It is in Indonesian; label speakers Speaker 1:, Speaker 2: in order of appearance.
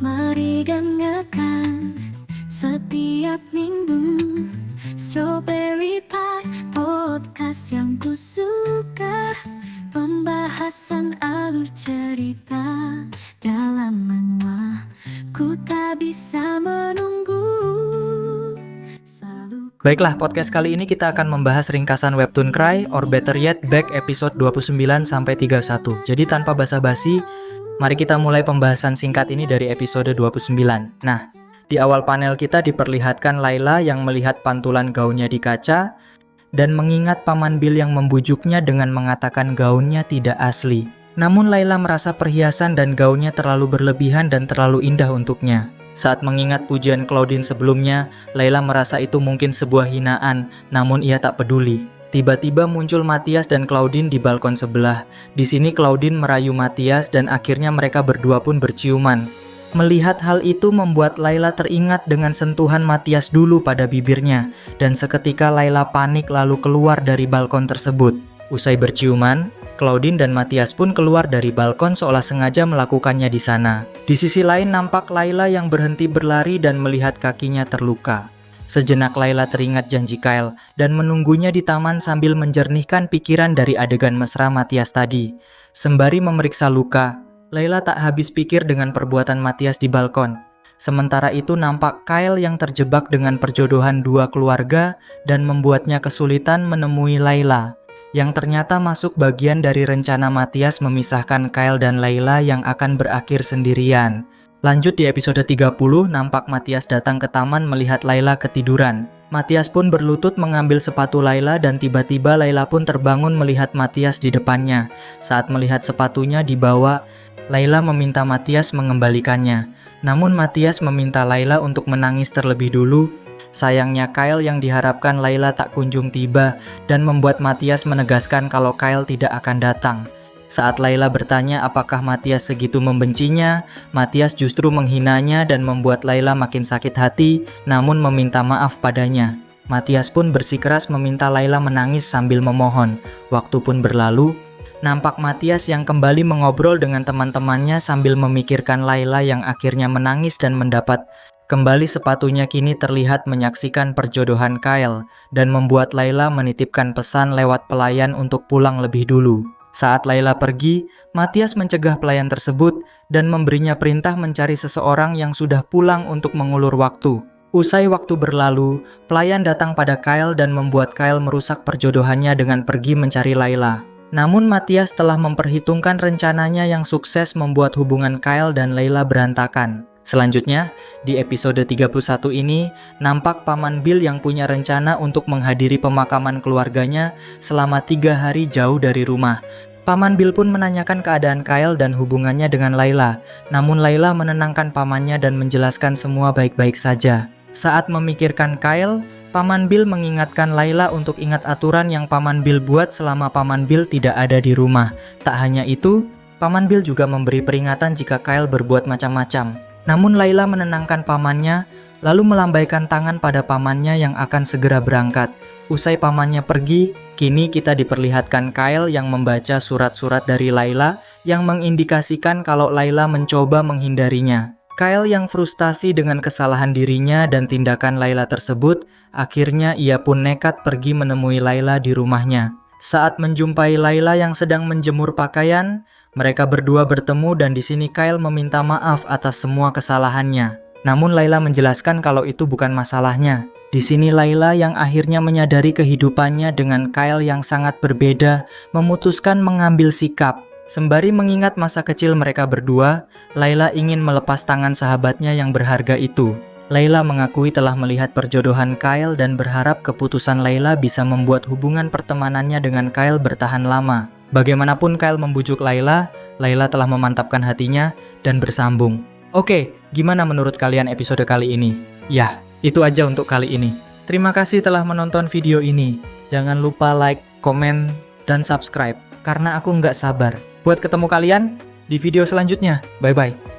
Speaker 1: Mari dengarkan setiap minggu Strawberry Pie Podcast yang ku suka. Pembahasan alur cerita dalam menua, ku tak bisa menunggu.
Speaker 2: Baiklah, podcast kali ini kita akan membahas ringkasan webtoon Cry or Better Yet Back episode 29-31. Jadi tanpa basa-basi, mari kita mulai pembahasan singkat ini dari episode 29. Nah, di awal panel kita diperlihatkan Layla yang melihat pantulan gaunnya di kaca dan mengingat Paman Bill yang membujuknya dengan mengatakan gaunnya tidak asli. Namun Layla merasa perhiasan dan gaunnya terlalu berlebihan dan terlalu indah untuknya. Saat mengingat pujian Claudine sebelumnya, Layla merasa itu mungkin sebuah hinaan, namun ia tak peduli. Tiba-tiba muncul Matthias dan Claudine di balkon sebelah. Di sini Claudine merayu Matthias dan akhirnya mereka berdua pun berciuman. Melihat hal itu membuat Layla teringat dengan sentuhan Matthias dulu pada bibirnya, dan seketika Layla panik lalu keluar dari balkon tersebut. Usai berciuman, Claudine dan Matthias pun keluar dari balkon seolah sengaja melakukannya di sana. Di sisi lain nampak Layla yang berhenti berlari dan melihat kakinya terluka. Sejenak Layla teringat janji Kyle dan menunggunya di taman sambil menjernihkan pikiran dari adegan mesra Matthias tadi. Sembari memeriksa luka, Layla tak habis pikir dengan perbuatan Matthias di balkon. Sementara itu nampak Kyle yang terjebak dengan perjodohan dua keluarga dan membuatnya kesulitan menemui Layla, yang ternyata masuk bagian dari rencana Matthias memisahkan Kyle dan Layla yang akan berakhir sendirian. Lanjut di episode 30, nampak Matthias datang ke taman melihat Layla ketiduran. Matthias pun berlutut mengambil sepatu Layla dan tiba-tiba Layla pun terbangun melihat Matthias di depannya. Saat melihat sepatunya dibawa, Layla meminta Matthias mengembalikannya. Namun Matthias meminta Layla untuk menangis terlebih dulu. Sayangnya Kyle yang diharapkan Layla tak kunjung tiba dan membuat Matthias menegaskan kalau Kyle tidak akan datang. Saat Layla bertanya apakah Matthias segitu membencinya, Matthias justru menghinanya dan membuat Layla makin sakit hati, namun meminta maaf padanya. Matthias pun bersikeras meminta Layla menangis sambil memohon. Waktu pun berlalu, nampak Matthias yang kembali mengobrol dengan teman-temannya sambil memikirkan Layla yang akhirnya menangis dan mendapat kembali sepatunya kini terlihat menyaksikan perjodohan Kyle dan membuat Layla menitipkan pesan lewat pelayan untuk pulang lebih dulu. Saat Layla pergi, Matthias mencegah pelayan tersebut dan memberinya perintah mencari seseorang yang sudah pulang untuk mengulur waktu. Usai waktu berlalu, pelayan datang pada Kyle dan membuat Kyle merusak perjodohannya dengan pergi mencari Layla. Namun Matthias telah memperhitungkan rencananya yang sukses membuat hubungan Kyle dan Layla berantakan. Selanjutnya, di episode 31 ini, nampak Paman Bill yang punya rencana untuk menghadiri pemakaman keluarganya selama 3 hari jauh dari rumah. Paman Bill pun menanyakan keadaan Kyle dan hubungannya dengan Layla. Namun Layla menenangkan pamannya dan menjelaskan semua baik-baik saja. Saat memikirkan Kyle, Paman Bill mengingatkan Layla untuk ingat aturan yang Paman Bill buat selama Paman Bill tidak ada di rumah. Tak hanya itu, Paman Bill juga memberi peringatan jika Kyle berbuat macam-macam. Namun Layla menenangkan pamannya, lalu melambaikan tangan pada pamannya yang akan segera berangkat. Usai pamannya pergi, kini kita diperlihatkan Kyle yang membaca surat-surat dari Layla yang mengindikasikan kalau Layla mencoba menghindarinya. Kyle yang frustasi dengan kesalahan dirinya dan tindakan Layla tersebut, akhirnya ia pun nekat pergi menemui Layla di rumahnya. Saat menjumpai Layla yang sedang menjemur pakaian, mereka berdua bertemu dan di sini Kyle meminta maaf atas semua kesalahannya. Namun Layla menjelaskan kalau itu bukan masalahnya. Di sini Layla yang akhirnya menyadari kehidupannya dengan Kyle yang sangat berbeda, memutuskan mengambil sikap. Sembari mengingat masa kecil mereka berdua, Layla ingin melepas tangan sahabatnya yang berharga itu. Layla mengakui telah melihat perjodohan Kyle dan berharap keputusan Layla bisa membuat hubungan pertemanannya dengan Kyle bertahan lama. Bagaimanapun Kyle membujuk Layla, Layla telah memantapkan hatinya dan bersambung. Oke, gimana menurut kalian episode kali ini? Yah, itu aja untuk kali ini. Terima kasih telah menonton video ini. Jangan lupa like, komen, dan subscribe, karena aku nggak sabar buat ketemu kalian di video selanjutnya. Bye-bye.